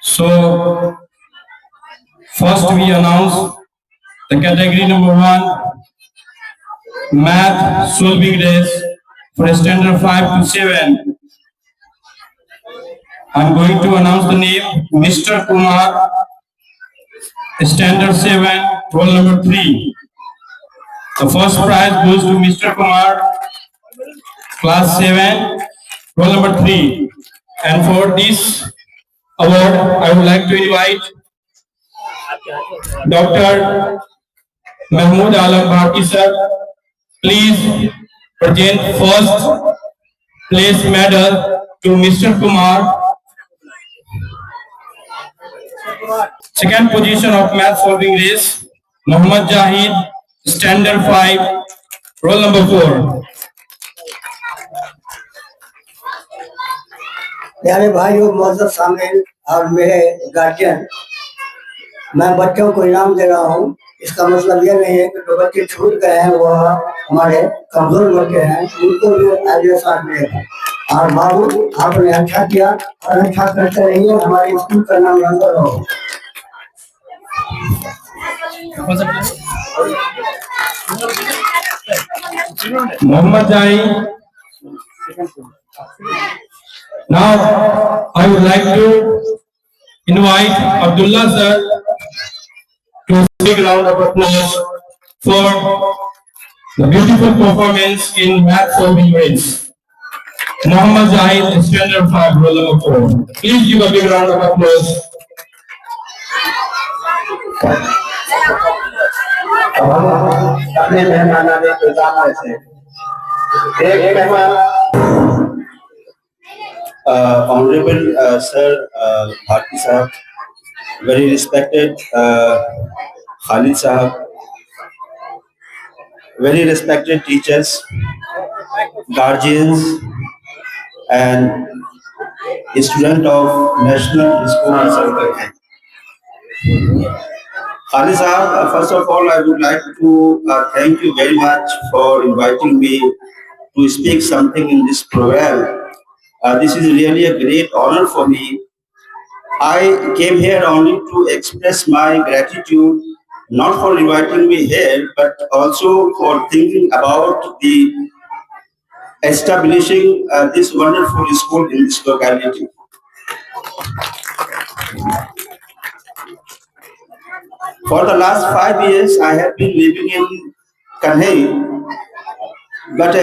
So first we announce the category number 1, Math Solving Race for Standard 5 to 7. I'm going to announce the name Mr. Kumar, Standard 7, roll number 3. The first prize goes to Mr. Kumar, class 7, roll number 3. And for this award, I would like to invite Dr. Mahmood Alam Bharti sir. Please present first place medal to Mr. Kumar. Second position of math solving race, Muhammad Jahid, standard 5, roll number 4. प्यारे भाइयों, मौजूद सामीन और मेरे guardian, मैं बच्चों को इनाम दे रहा हूँ। इसका मतलब यह नहीं है कि जो बच्चे छूट गए हैं वो हमारे कमजोर बच्चे हैं, उनको भी आगे साथ मिलेगा। और बाबू, आपने अच्छा किया और अच्छा करते रहिए, हमारे स्कूल का नाम रंगा रहो। Muhammad Jahid. Now I would like to invite Abdullah sir to big round of applause for the beautiful performance in math solving race. Muhammad Jahid, standard 5, roll number 4. Please give a big round of applause. अपने मेहमाना में गुजारा से एक मेहमान Honorable Sir Bharti Sahab, very respected Khalid Sahab, very respected teachers, guardians, and student of National School Circle. Khalid Sahab, first of all, I would like to thank you very much for inviting me to speak something in this program. This is really a great honor for me. I came here only to express my gratitude, not for inviting me here, but also for thinking about the establishing this wonderful school in this locality. For the last 5 years, I have been living in Kanhai, but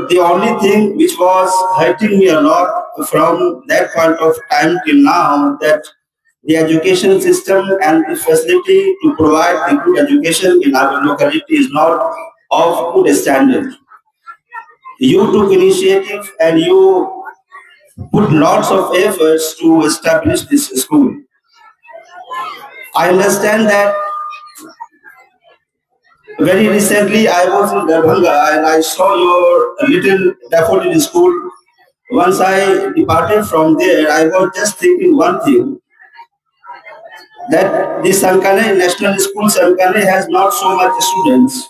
the only thing which was hurting me a lot from that point of time till now, that the education system and the facility to provide the good education in our locality is not of good standard. You took initiative and you put lots of efforts to establish this school. I understand that very recently I was in Darbhanga and I saw your little daffodil school. Once I departed from there, I was just thinking one thing, that the Sankane National School Sankane has not so much students,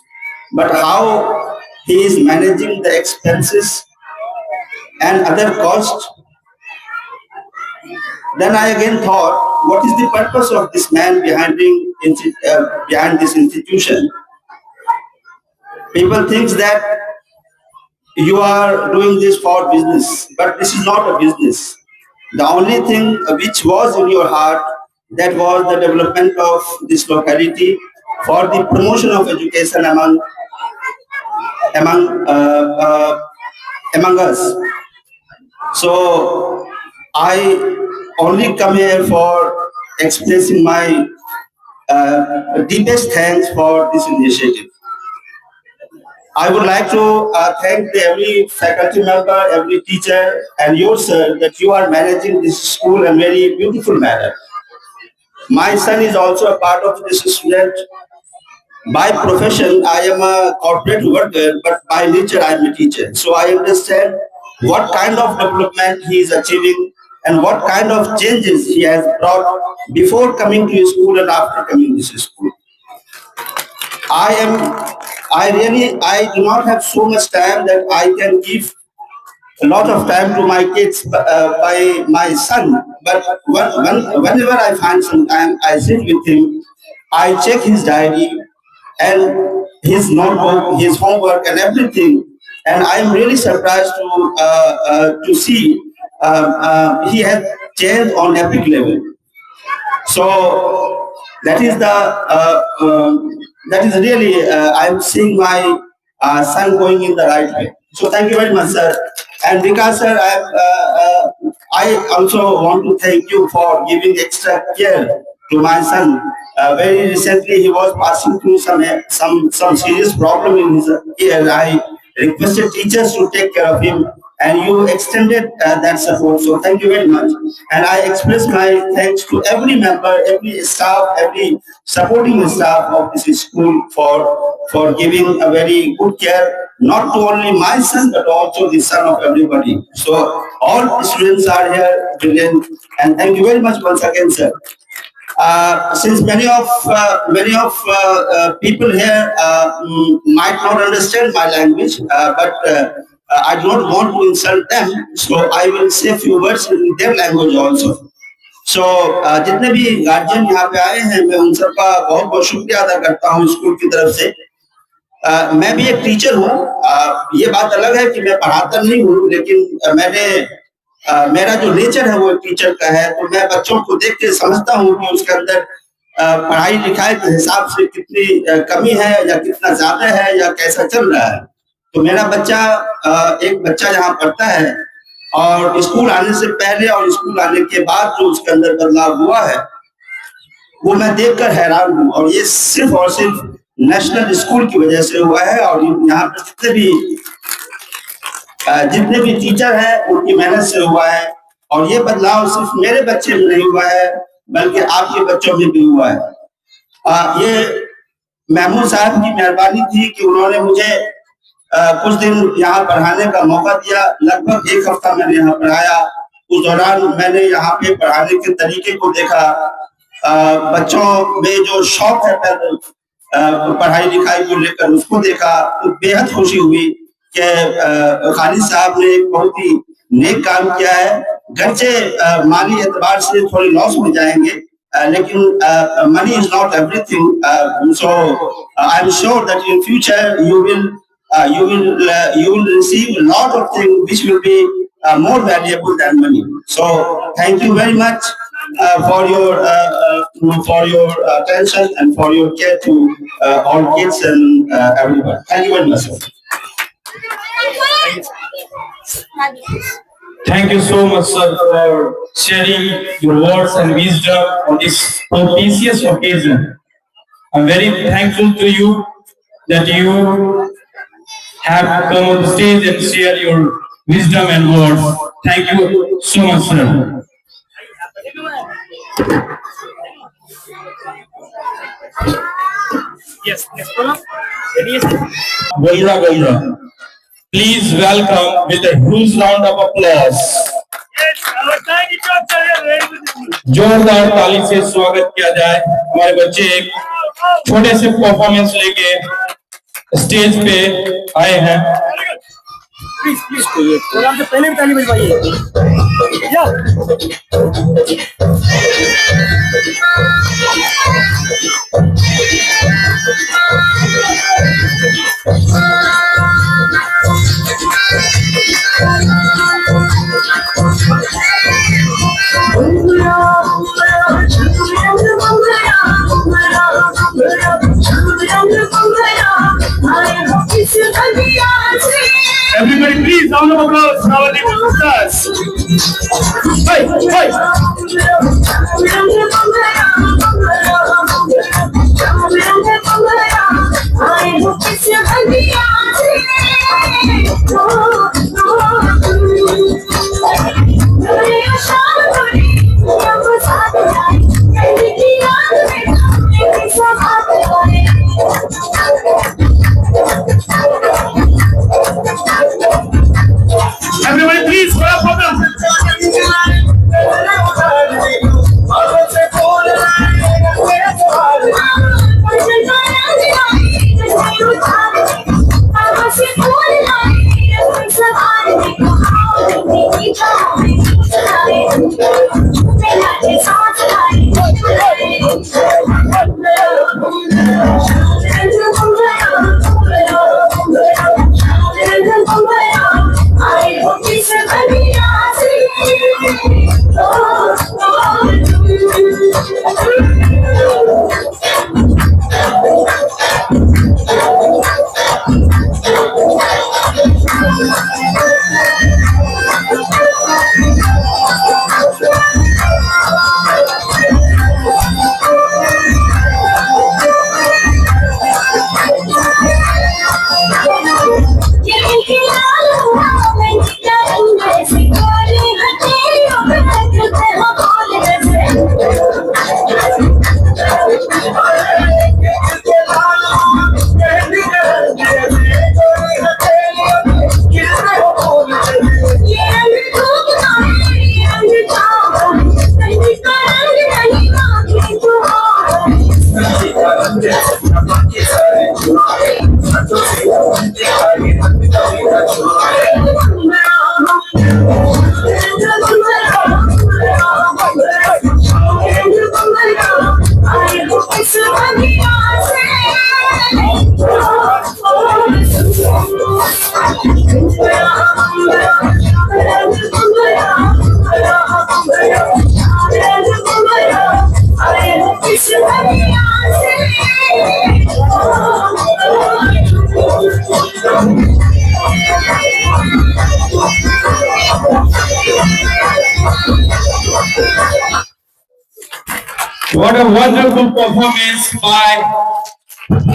but how he is managing the expenses and other costs. Then I again thought, what is the purpose of this man behind this institution? People think that you are doing this for business, but this is not a business. The only thing which was in your heart, that was the development of this locality for the promotion of education among us. So I only come here for expressing my deepest thanks for this initiative. I would like to thank every faculty member, every teacher, and yourself that you are managing this school in a very beautiful manner. My son is also a part of this student. By profession, I am a corporate worker, but by nature, I am a teacher. So I understand what kind of development he is achieving and what kind of changes he has brought before coming to school and after coming to this school. I do not have so much time that I can give a lot of time to my kids by my son. But whenever I find some time, I sit with him, I check his diary and his notebook, his homework, and everything. And I'm really surprised to see he has changed on epic level. So that is that is really I'm seeing my son going in the right way. So thank you very much, sir. And because sir, I also want to thank you for giving extra care to my son. Very recently, he was passing through some serious problem in his ear. I requested teachers to take care of him, and you extended that support. So thank you very much. And I express my thanks to every member, every staff, every supporting staff of this school for giving a very good care, not to only my son, but also the son of everybody. So all students are here, brilliant. And thank you very much once again, sir. Since many of people here might not understand my language, but I do not want to insult them, so I will say a few words in their language also. So जितने भी guardian यहाँ पे आए हैं, मैं उन सबका बहुत बहुत शुक्रिया अदा करता हूँ स्कूल की तरफ से। मैं भी एक टीचर हूँ। ये बात अलग है कि मैं पढ़ाता नहीं हूँ, लेकिन मेरा जो नेचर है वो टीचर का है। तो मैं बच्चों को देख के समझता हूँ कि उसके अंदर पढ़ाई लिखाई के हिसाब से कितनी कमी है या कितना ज्यादा है या कैसा चल रहा है। तो मेरा बच्चा एक बच्चा यहाँ पढ़ता है और स्कूल आने से पहले और स्कूल आने के बाद जो उसके अंदर बदलाव हुआ है वो मैं देखकर हैरान हूँ। और ये सिर्फ और सिर्फ नेशनल स्कूल की वजह से हुआ है। और यहाँ पर जितने भी टीचर हैं उनकी मेहनत से हुआ है। और ये बदलाव सिर्फ मेरे बच्चे में नहीं हुआ है, बल्कि आपके बच्चों में भी हुआ है। ये महमूद साहब की मेहरबानी थी कि उन्होंने मुझे कुछ दिन यहाँ पढ़ाने का मौका दिया। लगभग एक हफ्ता मैंने यहाँ पढ़ाया। उस दौरान मैंने यहाँ पे पढ़ाने के तरीके को देखा, बच्चों में जो शौक है पढ़ाई लिखाई को लेकर उसको देखा। तो बेहद खुशी हुई कि खालिद साहब ने एक बहुत ही नेक काम किया है। गरचे माली एतबार से थोड़ी लॉस में जाएंगे, लेकिन money is not everything. So I am sure that in future you will receive a lot of things which will be more valuable than money. So thank you very much for your attention and for your care to all kids and everyone. Thank you very much, sir. Thank you so much, sir, for sharing your words and wisdom on this auspicious occasion. I'm very thankful to you that you have come on the stage and share your wisdom and words. Thank you so much, sir. Yes, yes, Golra. Please welcome with a huge round of applause. जोरदार ताली से स्वागत किया जाए। हमारे बच्चे एक छोटे से परफॉर्मेंस लेके स्टेज पे आए हैं। प्लीज प्रोग्राम से पहले भी ताली बजवाइए। Everybody, please, round of applause for our little stars. Hey. Everybody, please, clap for them. What a wonderful performance by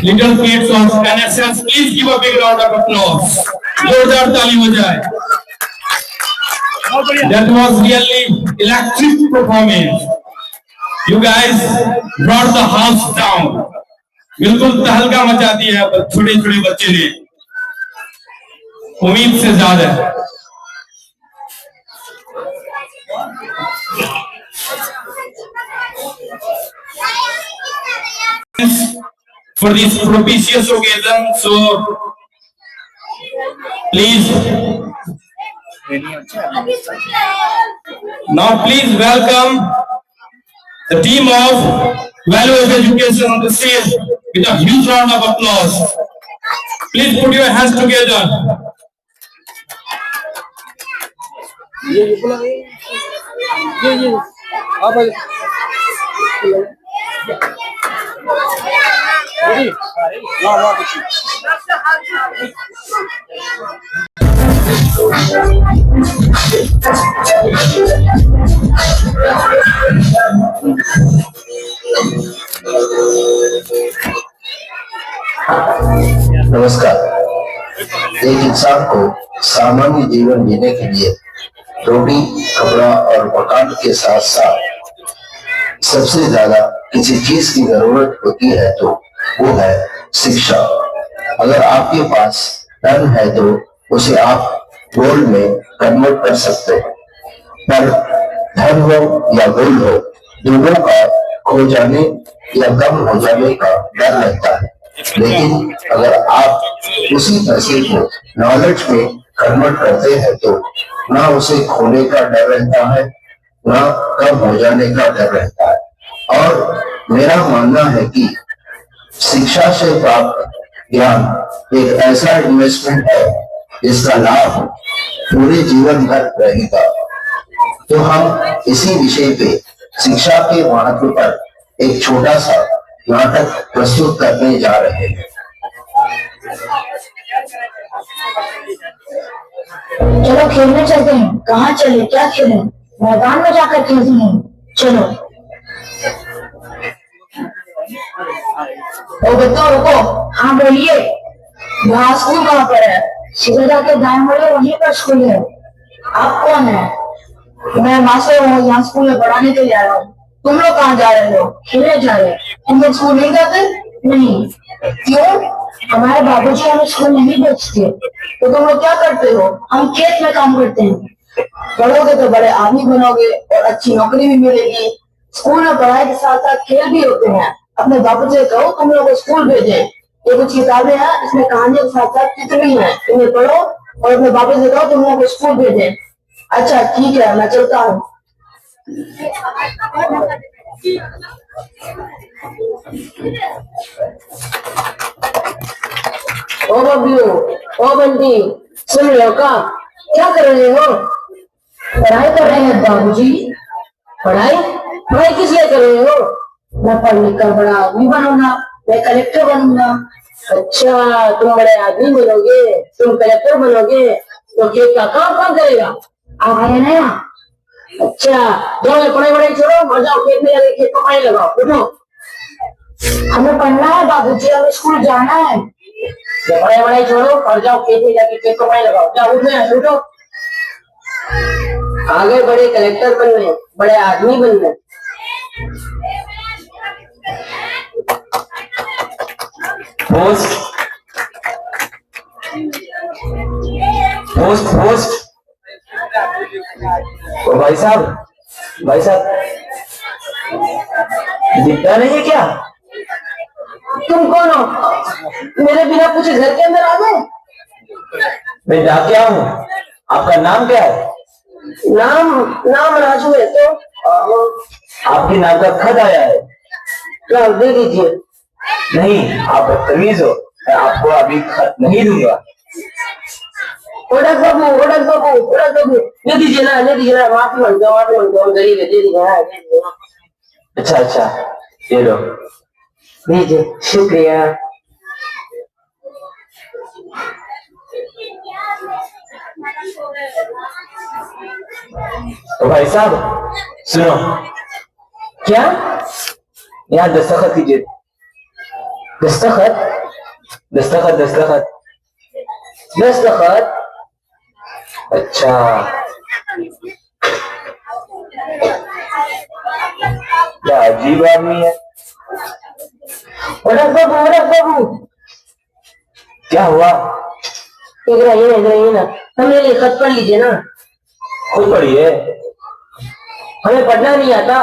little kids of NSS. Please give a big round of applause. जोरदार ताली हो जाए. That was really electric performance. You guys brought the house down. बिल्कुल तहलका मचा दिया है छोटे छोटे बच्चे ने, उम्मीद से ज्यादा. For this propitious occasion, so please now please welcome the team of Value of Education on the stage with a huge round of applause. Please put your hands together. ये आप नमस्कार। एक इंसान को सामान्य जीवन जीने के लिए रोटी, कपड़ा और मकान के साथ साथ सबसे ज्यादा किसी चीज की जरूरत होती है तो वो है शिक्षा। अगर आपके पास धन है तो उसे आप गोल्ड में कन्वर्ट कर सकते हैं, पर धन हो या गोल्ड हो, दोनों का खो जाने या कम हो जाने का डर रहता है। लेकिन अगर आप उसी पैसे को नॉलेज में कन्वर्ट करते हैं तो ना उसे खोने का डर रहता है, ना कम हो जाने का डर रहता है। और मेरा मानना है कि शिक्षा से प्राप्त ज्ञान एक ऐसा इन्वेस्टमेंट है जिसका लाभ पूरे जीवन भर रहेगा। तो हम इसी विषय पे शिक्षा के महत्व पर एक छोटा सा नाटक प्रस्तुत करने जा रहे हैं। चलो खेलने चलते हैं। कहाँ चले, क्या खेलें? मैदान में जाकर खेलते हैं। चलो। ओ बच्चों रुको। हाँ बोलिए। यहाँ स्कूल कहाँ पर है? सीधे जाके दाएं मुड़े, वहीं पर स्कूल है। आप कौन है? मैं मास्टर हूँ, यहाँ स्कूल में पढ़ाने के लिए आया हूँ। तुम लोग कहाँ जा रहे हो? खेलने जा रहे हो। तुम लोग स्कूल नहीं जाते? नहीं। क्यों? हमारे बाबूजी हमें स्कूल नहीं भेजते। तो तुम लोग क्या करते हो? हम खेत में काम करते हैं। पढ़ोगे तो बड़े आदमी बनोगे और अच्छी नौकरी भी मिलेगी। स्कूल में पढ़ाई के साथ साथ खेल भी होते हैं। अपने बाबूजी से कहो तुम लोग को स्कूल भेजे। ये कुछ किताबें हैं, इसमें कहानियों के साथ साथ चित्र भी है, इन्हें पढ़ो और अपने बाबूजी से कहो तुम लोग को स्कूल भेजे। अच्छा ठीक है, मैं चलता हूँ। ओ बबलू, ओ बंटी, सुन लो का, क्या कर रहे हो? पढ़ाई कर रहे हैं बाबूजी। पढ़ाई? पढ़ाई किस लिए कर रहे हो? मैं पढ़ लिख कर बड़ा आदमी बनूंगा, मैं कलेक्टर बनूंगा। अच्छा, तुम बड़े आदमी बनोगे, तुम कलेक्टर बनोगे, तो खेत का काम कौन करेगा? आप आए ना। अच्छा, जाओ पढ़ाई वढ़ाई छोड़ो और जाओ खेत में जाके खेत को पानी लगाओ। उठो। हमें पढ़ना है बाबूजी, हमें स्कूल जाना है। पढ़ाई वढ़ाई छोड़ो और जाओ खेत में जाके खेत को पानी लगाओ। जाओ उठो यहाँ से, उठो। आगे बड़े कलेक्टर बनने, बड़े आदमी बनने। Post post post. ओ भाई साहब, भाई साहब, दिखता नहीं है क्या? तुम कौन हो? मेरे बिना पूछे घर के अंदर आ गए? मैं डाकिया हूँ। आपका नाम क्या है? नाम राजू है। तो आपके नाम का खत आया है। क्या दे दीजिए। नहीं, आप बदतमीज हो, मैं आपको अभी खत नहीं दूंगा। ओडक बाबू, दे दीजिए ना, माफी मांगता हूँ, गरीब है, दे दीजिए। अच्छा अच्छा, ये लो। दीजिए, शुक्रिया। तो भाई साहब सुनो। क्या? यहाँ दस्तखत कीजिए। दस्तखत दस्तखत दस्तखत दस्तखत। अच्छा, क्या अजीब आदमी है। वड़क बाबू, क्या हुआ? इधर आइए ना, हमने लिए खत पढ़ लीजिए ना। खुद पढ़िए। हमें पढ़ना नहीं आता।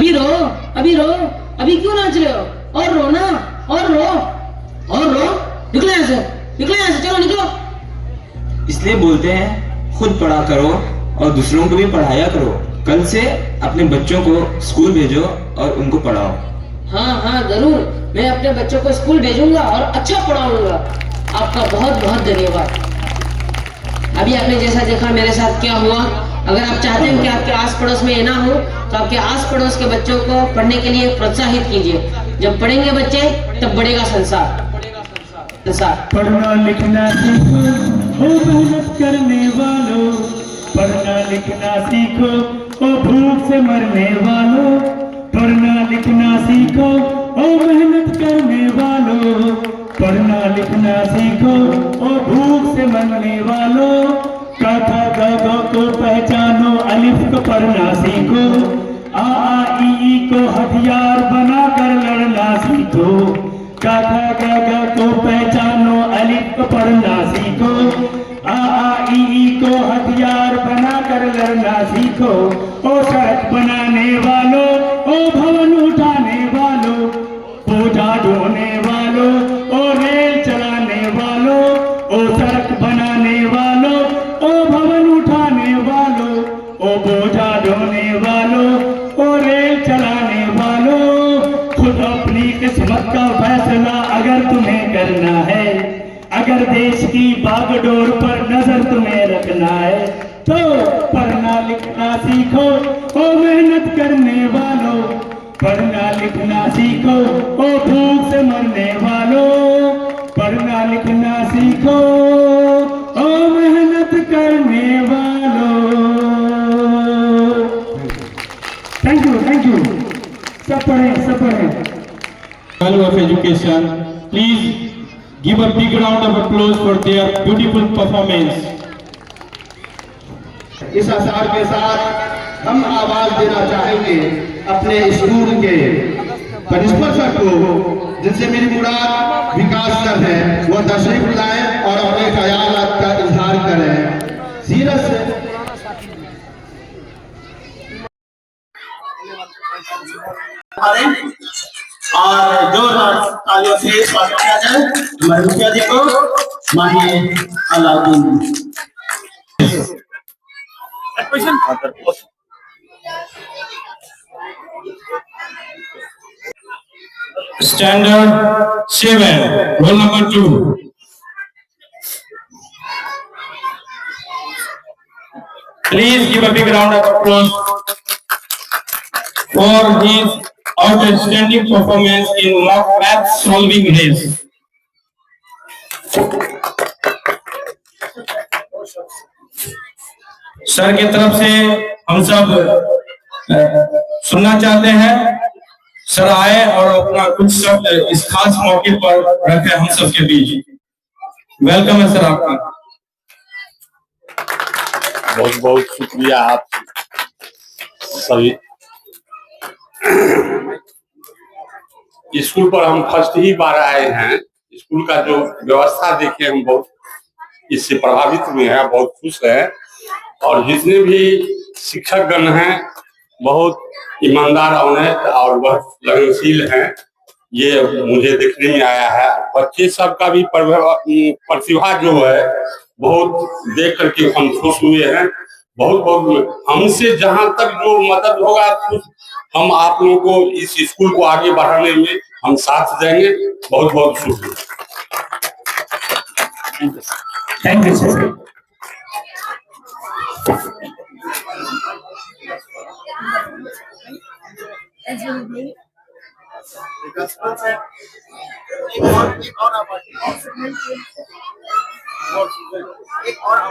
अभी रो, अभी रो, अभी क्यों नाच रहे हो? और रो ना, और रो, और रो। निकलो यहाँ से, निकलो यहाँ से, चलो निकलो। इसलिए बोलते हैं खुद पढ़ा करो और दूसरों को भी पढ़ाया करो। कल से अपने बच्चों को स्कूल भेजो और उनको पढ़ाओ। हाँ हाँ जरूर, मैं अपने बच्चों को स्कूल भेजूंगा और अच्छा पढ़ाऊंगा। आपका बहुत बहुत धन्यवाद। अभी आपने जैसा देखा मेरे साथ क्या हुआ। अगर आप चाहते हैं कि आपके आस पड़ोस में ये ना हो तो आपके आस पड़ोस के बच्चों को पढ़ने के लिए प्रोत्साहित कीजिए। जब पढ़ेंगे बच्चे तब बढ़ेगा संसार। पढ़ना लिखना सीखो ओ मेहनत करने वालों, पढ़ना लिखना सीखो ओ भूख से मरने वालों, पढ़ना लिखना सीखो ओ मेहनत करने वालों, पढ़ना लिखना सीखो ओ भूख से मरने वालों। क ख ग घ को पहचानो, अलिफ को पढ़ना सीखो, आ ई को हथियार बना कर लड़ना सीखो। क ख ग घ को पहचानो, अलिफ को पढ़ना सीखो, आ ई को हथियार बना कर लड़ना सीखो। ओ सड़क बनाने वालों, ओ भवन उठाने वालों, बोझा ढोने वालों, ओ रेल चलाने वालों, ओ सड़क बनाने वालों, ओ भवन उठाने वालों, ओ बोझा ढोने वालों, ओ रेल चलाने वालों। खुद अपनी किस्मत का फैसला अगर तुम्हें करना है, अगर देश की बागडोर पर नजर तुम्हें रखना है, तो पढ़ना लिखना सीखो ओ मेहनत करने वालों, पढ़ना लिखना सीखो ओ भूख से मरने वालों, पढ़ना लिखना सीखो ओ मेहनत करने वालों। थैंक यू, सब पढ़े, सब पढ़े। Value of education. Please give a big round of applause for their beautiful performance. इस आसार के साथ हम आवाज देना चाहेंगे अपने स्कूल के प्रिंसिपल सर को, जिनसे मेरी मुराद विकास सर है, वो तशरीफ लाए और अपने ख्यालात का इजहार करें। सीरत से और जोरदार तालियों से स्वागत किया जाए हमारे मुखिया जी को, माननीय Alauddin. Standard 7, roll number 2. Please give a big round of applause for his outstanding performance in mock math solving race. Sir की तरफ से हम सब सुनना चाहते हैं। सर आए और अपना कुछ शब्द इस खास मौके पर रखे हम सबके बीच। वेलकम है सर आपका। बहुत बहुत शुक्रिया आप सभी। स्कूल पर हम फर्स्ट ही बार आए हैं। स्कूल का जो व्यवस्था देखे हम बहुत इससे प्रभावित हुए हैं, बहुत खुश हैं। और जितने भी शिक्षकगण हैं बहुत ईमानदार, ऑनेस्ट और बहुत लगनशील हैं, ये मुझे देखने में आया है। बच्चे सबका भी प्रतिभा जो है बहुत देख करके हम खुश हुए हैं। बहुत बहुत हमसे जहां तक जो मदद होगा हम आप लोगों को इस स्कूल को आगे बढ़ाने में हम साथ देंगे। बहुत बहुत शुक्रिया। Thank you sir.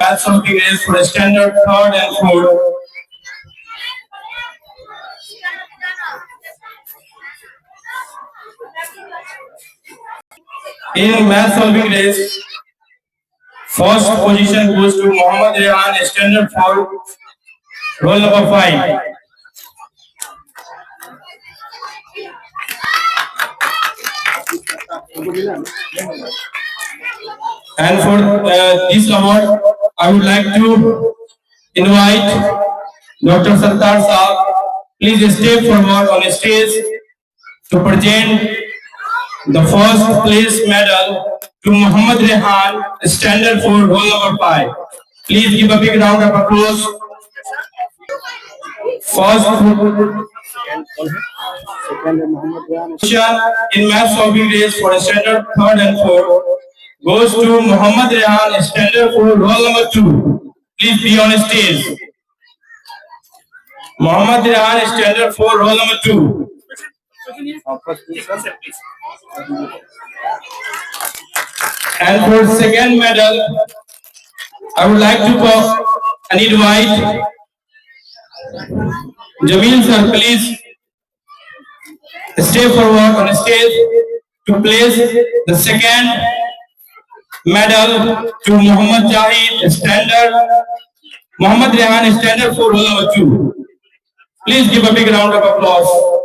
That's something is for standard 3rd and 4th. In math solving race, first position goes to Mohammad Rehan, standard 4, roll number 5. And for this award, I would like to invite Dr. Sartar Saab please step forward on stage to present the first place medal to Muhammad Rehan, standard for roll number 5. Please give a big round of applause. First position in math solving race for standard 3rd and 4th goes to Muhammad Rehan, standard for roll number 2. Please be on stage. Muhammad Rehan, standard for roll number 2. And for second medal, I would like to call and invite Jamil sir, please step forward on stage to place the second medal to Muhammad Jahid, standard Muhammad Rehan, standard for roll number 2. Please give a big round of applause.